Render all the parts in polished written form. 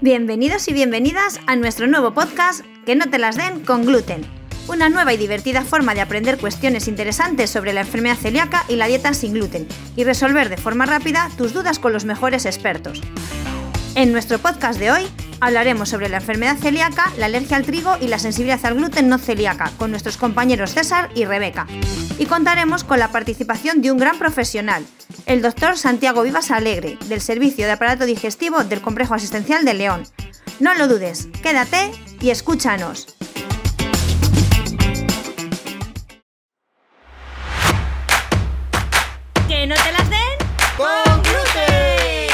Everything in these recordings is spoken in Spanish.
Bienvenidos y bienvenidas a nuestro nuevo podcast Que no te las den con gluten. Una nueva y divertida forma de aprender cuestiones interesantes sobre la enfermedad celíaca y la dieta sin gluten y resolver de forma rápida tus dudas con los mejores expertos. En nuestro podcast de hoy hablaremos sobre la enfermedad celíaca, la alergia al trigo y la sensibilidad al gluten no celíaca con nuestros compañeros César y Rebeca. Y contaremos con la participación de un gran profesional, el doctor Santiago Vivas Alegre, del Servicio de Aparato Digestivo del Complejo Asistencial de León. No lo dudes, quédate y escúchanos. ¡Que no te las den con gluten!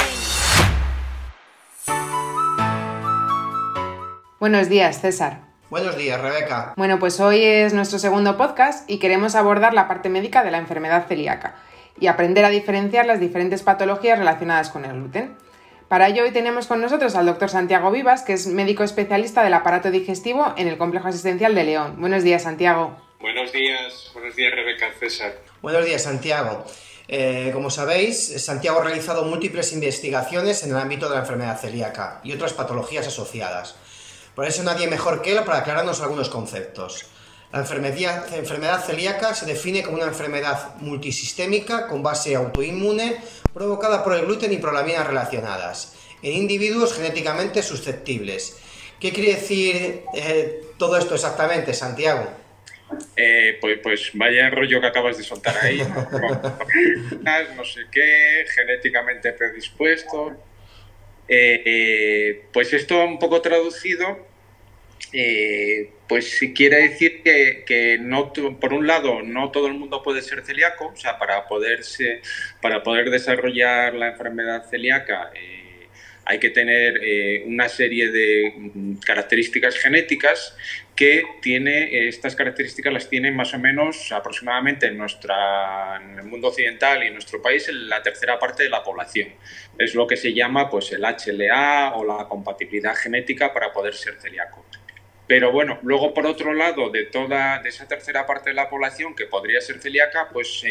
Buenos días, César. Buenos días, Rebeca. Bueno, pues hoy es nuestro segundo podcast y queremos abordar la parte médica de la enfermedad celíaca y aprender a diferenciar las diferentes patologías relacionadas con el gluten. Para ello hoy tenemos con nosotros al doctor Santiago Vivas, que es médico especialista del aparato digestivo en el Complejo Asistencial de León. Buenos días, Santiago. Buenos días, Rebeca, César. Buenos días, Santiago. Como sabéis, Santiago ha realizado múltiples investigaciones en el ámbito de la enfermedad celíaca y otras patologías asociadas. Por eso nadie mejor que él para aclararnos algunos conceptos. La enfermedad celíaca se define como una enfermedad multisistémica con base autoinmune provocada por el gluten y por laminas relacionadas en individuos genéticamente susceptibles. ¿Qué quiere decir todo esto exactamente, Santiago? Pues vaya rollo que acabas de soltar ahí, ¿no? No sé qué, genéticamente predispuesto. Pues esto un poco traducido, pues si quiere decir que no, por un lado no todo el mundo puede ser celíaco, o sea, para poder desarrollar la enfermedad celíaca hay que tener una serie de características genéticas que estas características las tienen más o menos aproximadamente en el mundo occidental y en nuestro país en la tercera parte de la población. Es lo que se llama pues el HLA o la compatibilidad genética para poder ser celíaco. Pero bueno, luego por otro lado, de esa tercera parte de la población que podría ser celíaca, pues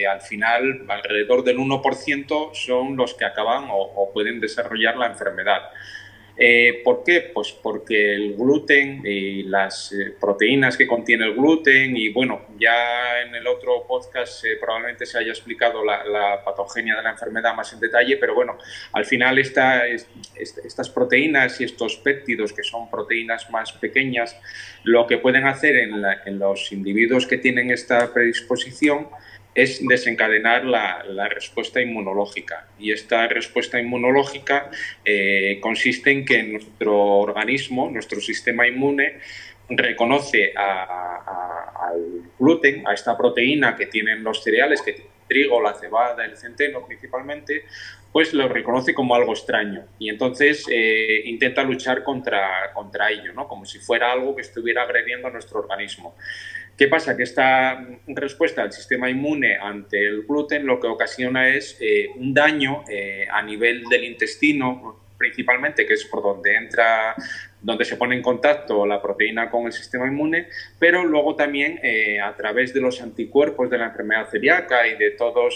al final alrededor del 1% son los que acaban o pueden desarrollar la enfermedad. ¿Por qué? Pues porque el gluten y las proteínas que contiene el gluten y bueno, ya en el otro podcast probablemente se haya explicado la patogenia de la enfermedad más en detalle, pero bueno, al final estas proteínas y estos péptidos, que son proteínas más pequeñas, lo que pueden hacer en los individuos que tienen esta predisposición es desencadenar la respuesta inmunológica. Y esta respuesta inmunológica consiste en que nuestro organismo, nuestro sistema inmune, reconoce al gluten, a esta proteína que tienen los cereales, que tienen el trigo, la cebada, el centeno principalmente, pues lo reconoce como algo extraño. Y entonces intenta luchar contra ello, ¿no? Como si fuera algo que estuviera agrediendo a nuestro organismo. ¿Qué pasa? Que esta respuesta del sistema inmune ante el gluten lo que ocasiona es un daño a nivel del intestino, principalmente, que es por donde se pone en contacto la proteína con el sistema inmune, pero luego también a través de los anticuerpos de la enfermedad celíaca y de toda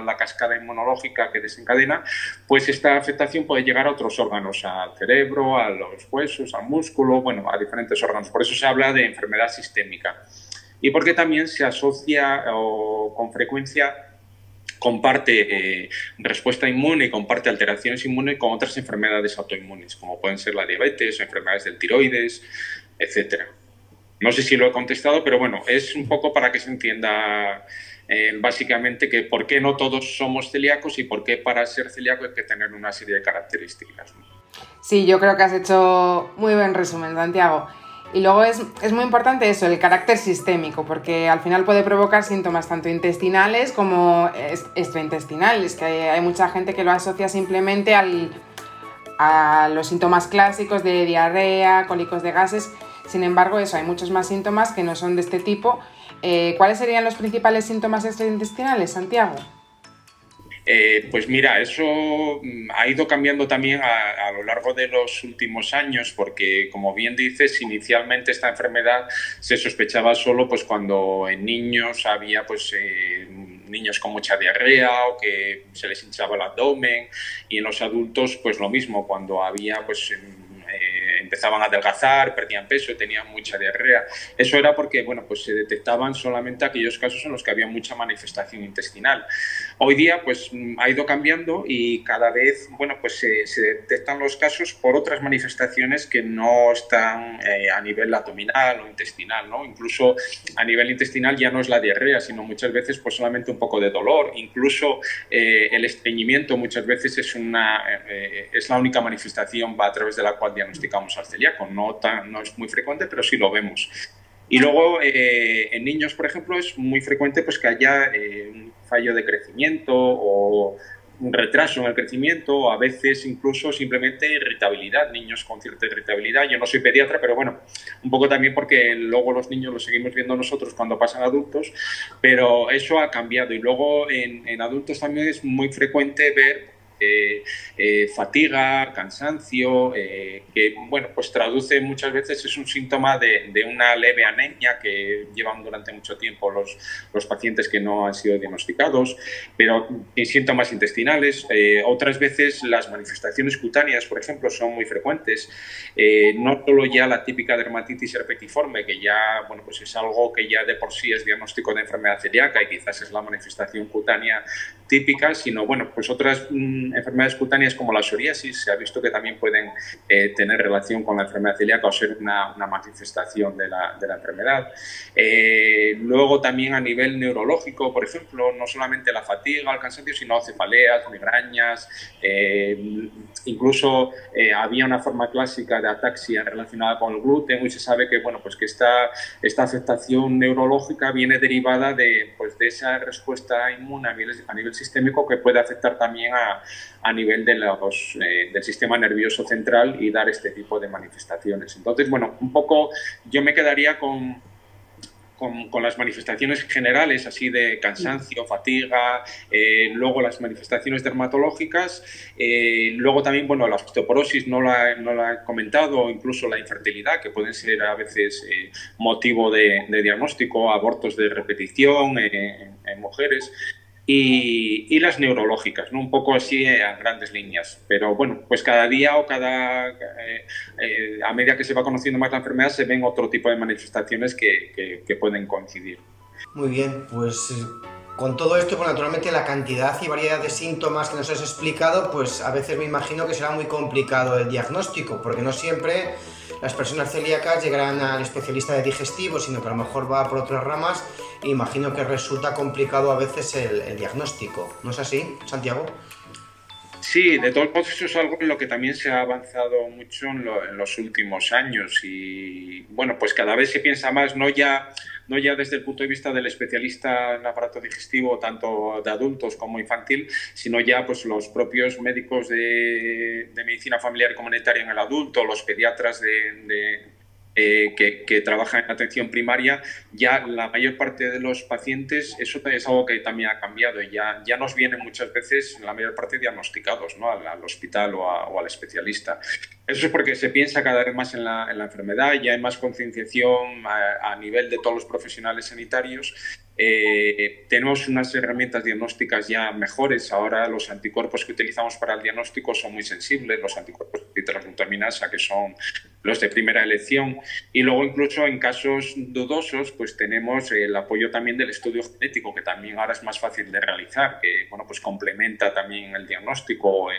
la cascada inmunológica que desencadena, pues esta afectación puede llegar a otros órganos, al cerebro, a los huesos, al músculo, bueno, a diferentes órganos. Por eso se habla de enfermedad sistémica. Y porque también se asocia con frecuencia, comparte respuesta inmune y comparte alteraciones inmunes con otras enfermedades autoinmunes, como pueden ser la diabetes o enfermedades del tiroides, etc. No sé si lo he contestado, pero bueno, es un poco para que se entienda básicamente que por qué no todos somos celíacos y por qué para ser celíaco hay que tener una serie de características, ¿no? Sí, yo creo que has hecho muy buen resumen, Santiago. Y luego es muy importante eso, el carácter sistémico, porque al final puede provocar síntomas tanto intestinales como extraintestinales, que hay mucha gente que lo asocia simplemente a los síntomas clásicos de diarrea, cólicos de gases. Sin embargo, hay muchos más síntomas que no son de este tipo. ¿Cuáles serían los principales síntomas extraintestinales, Santiago? Pues mira, eso ha ido cambiando también a lo largo de los últimos años porque, como bien dices, inicialmente esta enfermedad se sospechaba solo pues, cuando en niños había pues, niños con mucha diarrea o que se les hinchaba el abdomen, y en los adultos pues lo mismo, cuando había pues empezaban a adelgazar, perdían peso y tenían mucha diarrea. Eso era porque, bueno, pues se detectaban solamente aquellos casos en los que había mucha manifestación intestinal. Hoy día, pues ha ido cambiando y cada vez, bueno, pues se detectan los casos por otras manifestaciones que no están a nivel abdominal o intestinal, ¿no? Incluso a nivel intestinal ya no es la diarrea, sino muchas veces pues solamente un poco de dolor. Incluso el estreñimiento muchas veces es la única manifestación a través de la cual diagnosticamos al celíaco. No es muy frecuente, pero sí lo vemos. Y luego en niños, por ejemplo, es muy frecuente pues que haya un fallo de crecimiento o un retraso en el crecimiento, o a veces incluso simplemente irritabilidad, niños con cierta irritabilidad. Yo no soy pediatra, pero bueno, un poco también porque luego los niños los seguimos viendo nosotros cuando pasan adultos, pero eso ha cambiado. Y luego en adultos también es muy frecuente ver fatiga, cansancio, que bueno, pues traduce muchas veces, es un síntoma de una leve anemia que llevan durante mucho tiempo los pacientes que no han sido diagnosticados, pero síntomas intestinales. Otras veces las manifestaciones cutáneas, por ejemplo, son muy frecuentes. No solo ya la típica dermatitis herpetiforme, que ya, bueno, pues es algo que ya de por sí es diagnóstico de enfermedad celíaca y quizás es la manifestación cutánea típica, sino bueno, pues otras enfermedades cutáneas como la psoriasis se ha visto que también pueden tener relación con la enfermedad celíaca o ser una manifestación de la enfermedad. Luego también a nivel neurológico, por ejemplo, no solamente la fatiga, el cansancio, sino cefaleas, migrañas, incluso había una forma clásica de ataxia relacionada con el gluten, y se sabe que, bueno, pues que esta afectación neurológica viene derivada de esa respuesta inmune a nivel sistémico, que puede afectar también a nivel del sistema nervioso central y dar este tipo de manifestaciones. Entonces, bueno, un poco yo me quedaría con las manifestaciones generales, así de cansancio, fatiga, luego las manifestaciones dermatológicas, luego también, bueno, la osteoporosis no la he comentado, incluso la infertilidad, que pueden ser a veces motivo de diagnóstico, abortos de repetición en mujeres. Y las neurológicas, ¿no? Un poco así a grandes líneas. Pero bueno, pues cada día o a medida que se va conociendo más la enfermedad, se ven otro tipo de manifestaciones que pueden coincidir. Muy bien, pues con todo esto, pues naturalmente la cantidad y variedad de síntomas que nos has explicado, pues a veces me imagino que será muy complicado el diagnóstico, porque no siempre las personas celíacas llegarán al especialista de digestivo, sino que a lo mejor va por otras ramas. E imagino que resulta complicado a veces el diagnóstico. ¿No es así, Santiago? Sí, de todos modos eso es algo en lo que también se ha avanzado mucho en los últimos años, y bueno, pues cada vez se piensa más, no ya desde el punto de vista del especialista en aparato digestivo, tanto de adultos como infantil, sino ya pues los propios médicos de medicina familiar y comunitaria en el adulto, los pediatras que trabajan en atención primaria. Ya la mayor parte de los pacientes, eso es algo que también ha cambiado, y ya nos vienen muchas veces la mayor parte diagnosticados, ¿no? al hospital o al especialista. Eso es porque se piensa cada vez más en la enfermedad, ya hay más concienciación a nivel de todos los profesionales sanitarios. Tenemos unas herramientas diagnósticas ya mejores. Ahora los anticuerpos que utilizamos para el diagnóstico son muy sensibles, los anticuerpos de transglutaminasa, que son los de primera elección, y luego incluso en casos dudosos pues tenemos el apoyo también del estudio genético, que también ahora es más fácil de realizar, que bueno, pues complementa también el diagnóstico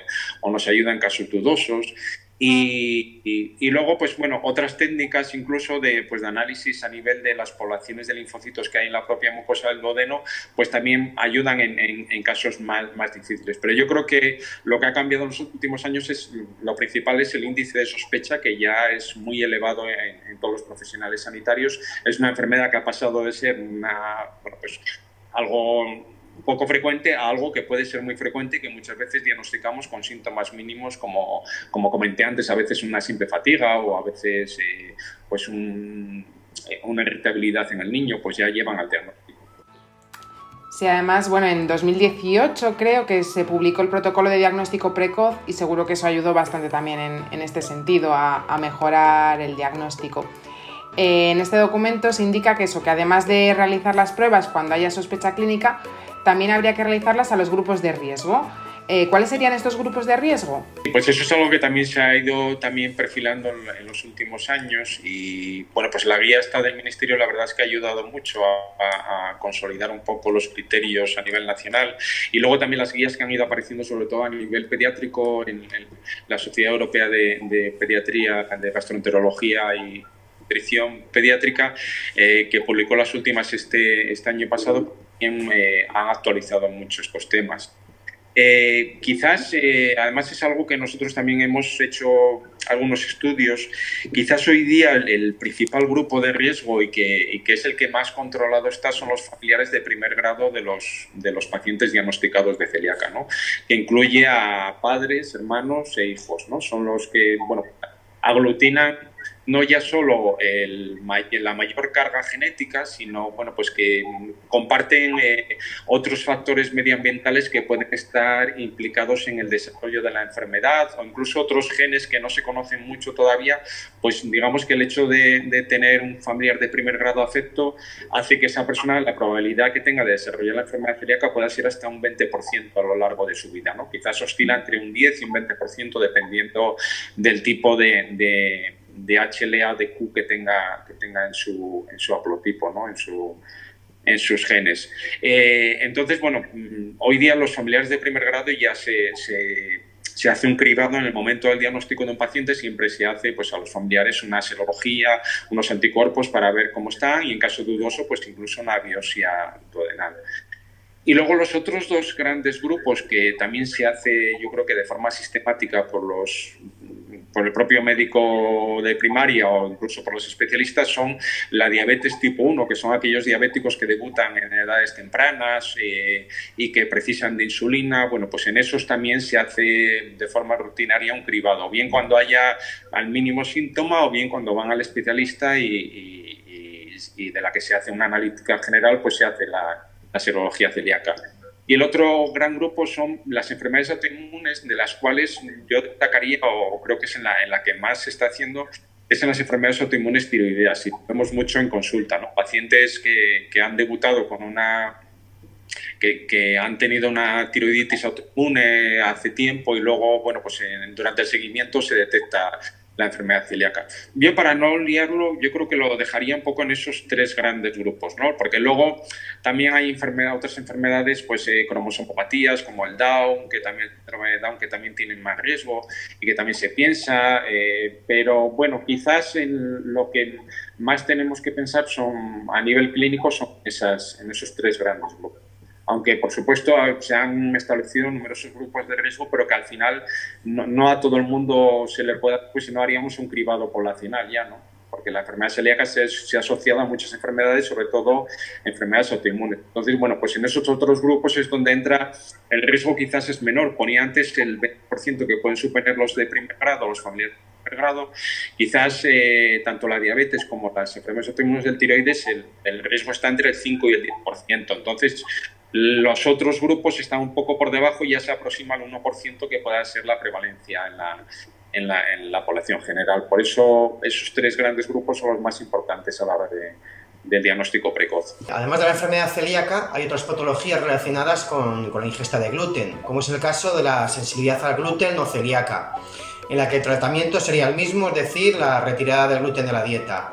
o nos ayuda en casos dudosos. Y luego, pues bueno, otras técnicas incluso de análisis a nivel de las poblaciones de linfocitos que hay en la propia mucosa del duodeno, pues también ayudan en casos más difíciles. Pero yo creo que lo que ha cambiado en los últimos años lo principal es el índice de sospecha, que ya es muy elevado en todos los profesionales sanitarios. Es una enfermedad que ha pasado de ser algo poco frecuente a algo que puede ser muy frecuente y que muchas veces diagnosticamos con síntomas mínimos, como comenté antes, a veces una simple fatiga o a veces una irritabilidad en el niño, pues ya llevan al diagnóstico. Sí, además, bueno, en 2018 creo que se publicó el protocolo de diagnóstico precoz, y seguro que eso ayudó bastante también en este sentido a mejorar el diagnóstico. En este documento se indica que además de realizar las pruebas cuando haya sospecha clínica, también habría que realizarlas a los grupos de riesgo. ¿Cuáles serían estos grupos de riesgo? Pues eso es algo que también se ha ido también perfilando en los últimos años y bueno, pues la guía esta del Ministerio la verdad es que ha ayudado mucho a consolidar un poco los criterios a nivel nacional y luego también las guías que han ido apareciendo sobre todo a nivel pediátrico en la Sociedad Europea de Pediatría, de Gastroenterología y Nutrición Pediátrica, que publicó las últimas este año pasado, también han actualizado mucho estos temas. Quizás, además es algo que nosotros también hemos hecho algunos estudios, quizás hoy día el principal grupo de riesgo y que es el que más controlado está son los familiares de primer grado de los pacientes diagnosticados de celíaca, ¿no? Que incluye a padres, hermanos e hijos, ¿no? Son los que, bueno, aglutinan no ya solo la mayor carga genética, sino bueno, pues que comparten otros factores medioambientales que pueden estar implicados en el desarrollo de la enfermedad o incluso otros genes que no se conocen mucho todavía, pues digamos que el hecho de tener un familiar de primer grado afecto hace que esa persona, la probabilidad que tenga de desarrollar la enfermedad celíaca pueda ser hasta un 20% a lo largo de su vida, ¿no? Quizás oscila entre un 10 y un 20% dependiendo del tipo de HLA-DQ que tenga en su haplotipo, ¿no? en sus genes. Entonces, bueno, hoy día los familiares de primer grado ya se hace un cribado en el momento del diagnóstico de un paciente, siempre se hace pues, a los familiares una serología, unos anticuerpos para ver cómo están y en caso dudoso, pues incluso una biopsia duodenal. Y luego los otros dos grandes grupos que también se hace, yo creo que de forma sistemática por el propio médico de primaria o incluso por los especialistas, son la diabetes tipo 1, que son aquellos diabéticos que debutan en edades tempranas y que precisan de insulina. Bueno, pues en esos también se hace de forma rutinaria un cribado, bien cuando haya al mínimo síntoma o bien cuando van al especialista y de la que se hace una analítica general, pues se hace la serología celíaca. Y el otro gran grupo son las enfermedades autoinmunes, de las cuales yo destacaría, o creo que es en la que más se está haciendo, es en las enfermedades autoinmunes tiroideas. Y vemos mucho en consulta, ¿no? Pacientes que han debutado con que han tenido una tiroiditis autoinmune hace tiempo y luego, bueno, pues durante el seguimiento se detecta la enfermedad celíaca. Yo, para no liarlo, yo creo que lo dejaría un poco en esos tres grandes grupos, ¿no? Porque luego también hay otras enfermedades, pues cromosomopatías como el Down, que también tienen más riesgo y que también se piensa, pero bueno, quizás lo que más tenemos que pensar a nivel clínico son en esos tres grandes grupos. Aunque, por supuesto, se han establecido numerosos grupos de riesgo, pero que al final no a todo el mundo se le puede, pues si no haríamos un cribado poblacional ya, ¿no? Porque la enfermedad celíaca se ha asociado a muchas enfermedades, sobre todo enfermedades autoinmunes. Entonces, bueno, pues en esos otros grupos es donde entra el riesgo, quizás es menor. Ponía antes el 20% que pueden superar los de primer grado, los familiares de primer grado. Quizás tanto la diabetes como las enfermedades autoinmunes del tiroides, el riesgo está entre el 5 y el 10%. Entonces, los otros grupos están un poco por debajo y ya se aproxima al 1% que pueda ser la prevalencia en la población general. Por eso esos tres grandes grupos son los más importantes a la hora del diagnóstico precoz. Además de la enfermedad celíaca, hay otras patologías relacionadas con la ingesta de gluten, como es el caso de la sensibilidad al gluten no celíaca, en la que el tratamiento sería el mismo, es decir, la retirada del gluten de la dieta.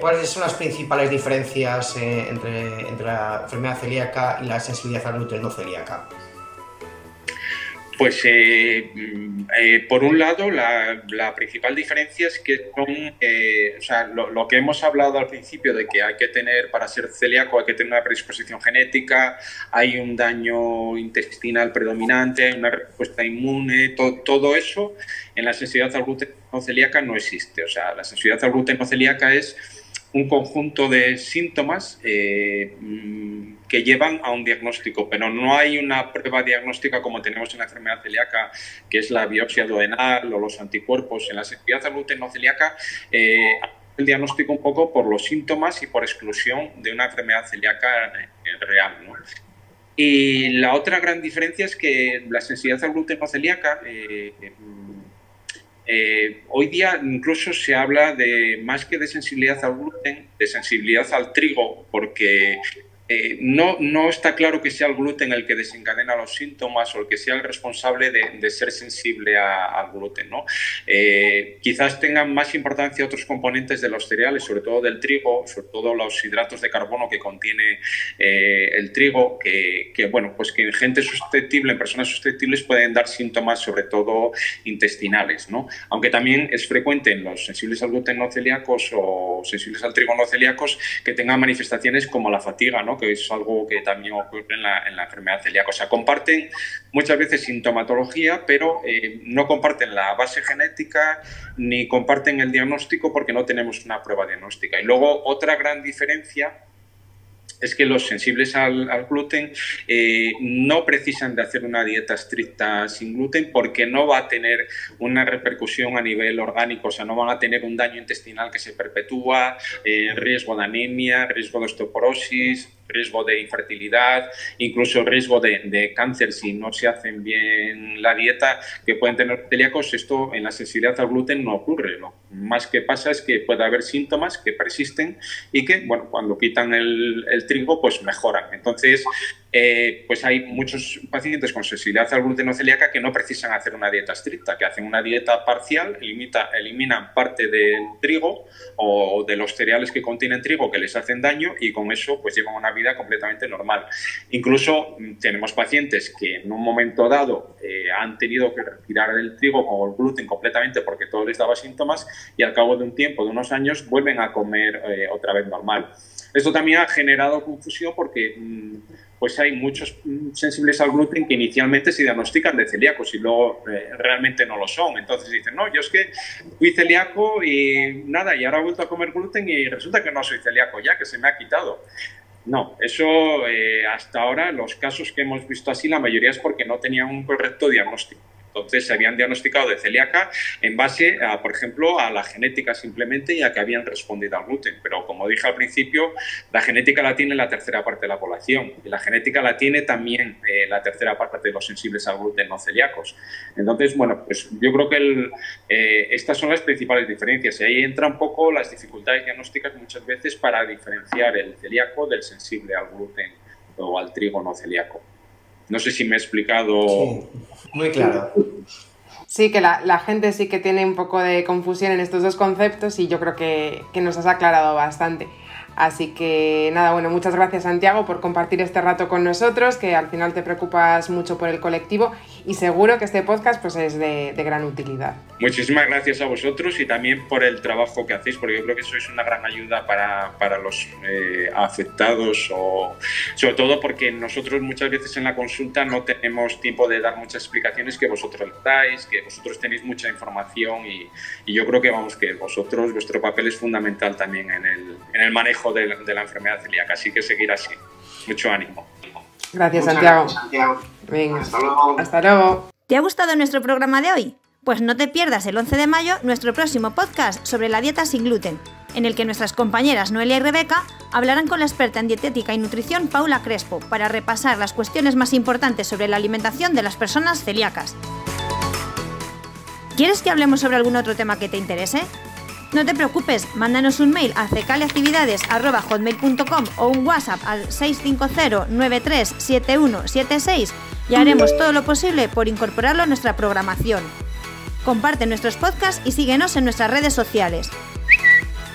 ¿Cuáles son las principales diferencias entre la enfermedad celíaca y la sensibilidad al gluten no celíaca? Pues por un lado la principal diferencia es que lo que hemos hablado al principio de que hay que tener, para ser celíaco hay que tener una predisposición genética, hay un daño intestinal predominante, hay una respuesta inmune, todo eso en la sensibilidad al gluten no celíaca no existe. O sea, la sensibilidad al gluten no celíaca es un conjunto de síntomas que llevan a un diagnóstico, pero no hay una prueba diagnóstica como tenemos en la enfermedad celíaca, que es la biopsia duodenal o los anticuerpos. En la sensibilidad al gluten no celíaca el diagnóstico un poco por los síntomas y por exclusión de una enfermedad celíaca real, ¿no? Y la otra gran diferencia es que la sensibilidad al gluten no celíaca hoy día incluso se habla más que de sensibilidad al gluten, de sensibilidad al trigo, porque no está claro que sea el gluten el que desencadena los síntomas o el que sea el responsable de ser sensible al gluten, ¿no? Quizás tengan más importancia otros componentes de los cereales, sobre todo del trigo, sobre todo los hidratos de carbono que contiene el trigo, que en gente susceptible, en personas susceptibles, pueden dar síntomas sobre todo intestinales, ¿no? Aunque también es frecuente en los sensibles al gluten no celíacos o sensibles al trigo no celíacos que tengan manifestaciones como la fatiga, ¿no? Que es algo que también ocurre en la enfermedad celíaca. O sea, comparten muchas veces sintomatología, pero no comparten la base genética ni comparten el diagnóstico porque no tenemos una prueba diagnóstica. Y luego otra gran diferencia es que los sensibles al gluten no precisan de hacer una dieta estricta sin gluten porque no va a tener una repercusión a nivel orgánico, o sea, no van a tener un daño intestinal que se perpetúa, riesgo de anemia, riesgo de osteoporosis, riesgo de infertilidad, incluso riesgo de cáncer si no se hacen bien la dieta que pueden tener celíacos. Esto en la sensibilidad al gluten no ocurre. Lo más que pasa es que puede haber síntomas que persisten y que, bueno, cuando quitan el trigo, pues mejoran. Entonces, pues hay muchos pacientes con sensibilidad al gluten o celíaca que no precisan hacer una dieta estricta, que hacen una dieta parcial, eliminan parte del trigo o de los cereales que contienen trigo que les hacen daño y con eso pues llevan una vida completamente normal. Incluso tenemos pacientes que en un momento dado han tenido que retirar el trigo o el gluten completamente porque todo les daba síntomas y al cabo de un tiempo, de unos años, vuelven a comer otra vez normal. Esto también ha generado confusión porque pues hay muchos sensibles al gluten que inicialmente se diagnostican de celíacos y luego realmente no lo son. Entonces dicen, no, yo es que fui celíaco y nada, y ahora he vuelto a comer gluten y resulta que no soy celíaco ya, que se me ha quitado. No, eso hasta ahora, los casos que hemos visto así, la mayoría es porque no tenían un correcto diagnóstico. Entonces se habían diagnosticado de celíaca en base, por ejemplo, a la genética simplemente y a que habían respondido al gluten. Pero como dije al principio, la genética la tiene la tercera parte de la población y la genética la tiene también la tercera parte de los sensibles al gluten no celíacos. Entonces, bueno, pues yo creo que estas son las principales diferencias y ahí entran un poco las dificultades diagnósticas muchas veces para diferenciar el celíaco del sensible al gluten o al trigo no celíaco. No sé si me he explicado. Sí, muy claro. Sí, que la gente sí que tiene un poco de confusión en estos dos conceptos y yo creo que nos has aclarado bastante. Así que nada, bueno, muchas gracias Santiago por compartir este rato con nosotros, que al final te preocupas mucho por el colectivo y seguro que este podcast pues es de gran utilidad. Muchísimas gracias a vosotros y también por el trabajo que hacéis, porque yo creo que sois una gran ayuda para los afectados, o sobre todo porque nosotros muchas veces en la consulta no tenemos tiempo de dar muchas explicaciones que vosotros dais, que vosotros tenéis mucha información y yo creo que vosotros, vuestro papel es fundamental también en el manejo de la enfermedad celíaca, así que seguir así. Mucho ánimo. Gracias, Santiago. Venga, hasta luego. ¿Te ha gustado nuestro programa de hoy? Pues no te pierdas el 11 de mayo nuestro próximo podcast sobre la dieta sin gluten, en el que nuestras compañeras Noelia y Rebeca hablarán con la experta en dietética y nutrición Paula Crespo para repasar las cuestiones más importantes sobre la alimentación de las personas celíacas. ¿Quieres que hablemos sobre algún otro tema que te interese? No te preocupes, mándanos un mail a cecaleactividades@hotmail.com o un WhatsApp al 650937176 y haremos todo lo posible por incorporarlo a nuestra programación. Comparte nuestros podcasts y síguenos en nuestras redes sociales.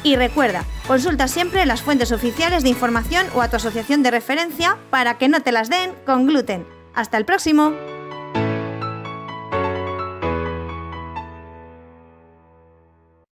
Y recuerda, consulta siempre las fuentes oficiales de información o a tu asociación de referencia para que no te las den con gluten. ¡Hasta el próximo!